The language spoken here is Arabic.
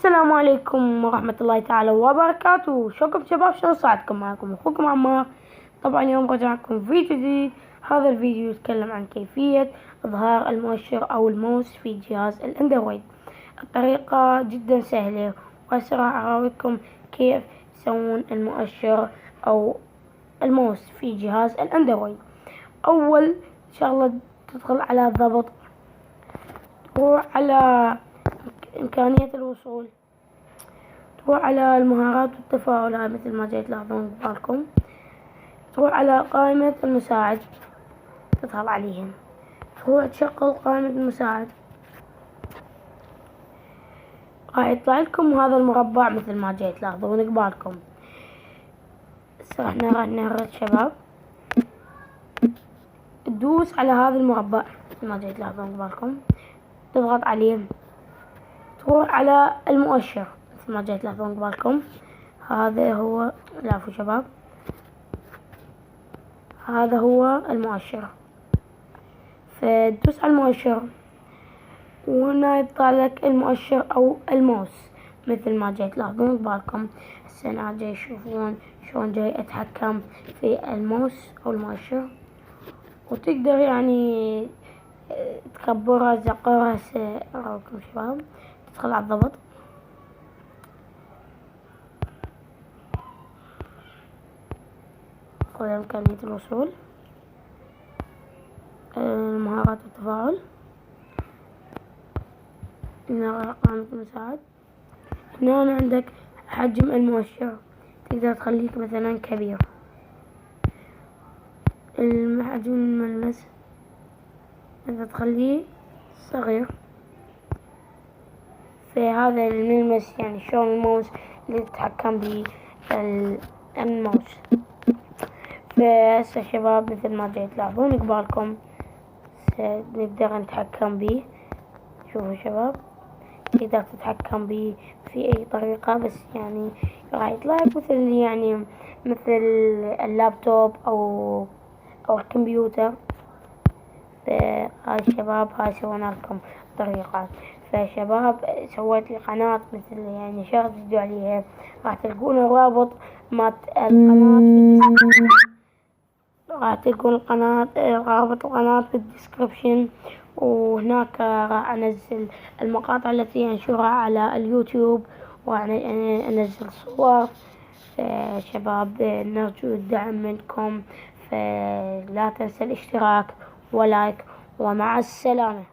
السلام عليكم ورحمة الله تعالى وبركاته. شكرا شباب، شلون صحتكم؟ معكم أخوكم عمار. طبعا اليوم رجع لكم فيديو جديد. هذا الفيديو يتكلم عن كيفية إظهار المؤشر أو الماوس في جهاز الأندرويد. الطريقة جدا سهلة، وهسه راح أراويكم كيف تسوون المؤشر أو الماوس في جهاز الأندرويد. أول شغلة تدخل على الضبط، تروح على إمكانية الوصول، تروح على المهارات والتفاعل، هاي مثل ما جاي تلاحظون قبالكم. تروح على قائمة المساعد، تدخل عليهم، تروح تشغل قائمة المساعد، راح يطلع لكم هذا المربع مثل ما جاي تلاحظون قبالكم. هسه راح نهرج شباب، تدوس على هذا المربع مثل ما جاي تلاحظون قبالكم، تضغط عليه، تروح على المؤشر مثل ما جاي تلاحظون قبالكم. هذا هو، العفو شباب، هذا هو المؤشر. فتدوس على المؤشر، وهنا يطلع لك المؤشر او الماوس مثل ما جاي تلاحظون قبالكم. هسه هنا جاي تشوفون شلون جاي اتحكم في الماوس او المؤشر، وتقدر يعني تكبرها تزقرها. هسه اراكم شباب، تدخل على الضبط، تدخل على إمكانية الوصول، المهارات والتفاعل، هنا قائمة المساعد. هنا عندك حجم المؤشر، تقدر تخليك مثلا كبير. حجم الملمس تقدر تخليه صغير. فهذا الملمس يعني شلون الماوس اللي تتحكم به الماوس. فهسه شباب مثل ما جاي تلاحظون قبالكم نقدر نتحكم به. شوفوا شباب، تقدر تتحكم به في اي طريقة، بس يعني راح يطلع لك مثل اللابتوب او الكمبيوتر. فهاي الشباب، هاي سوينا لكم طريقة. فشباب سويت لي قناة مثل يعني نشرت فيديو عليها، راح تلقون الرابط مات القناة راح تلقون رابط القناة في الديسكربشن. وهناك راح انزل المقاطع التي انشرها على اليوتيوب، وانزل صور. شباب نرجو الدعم منكم، فلا تنسى الاشتراك ولايك، ومع السلامة.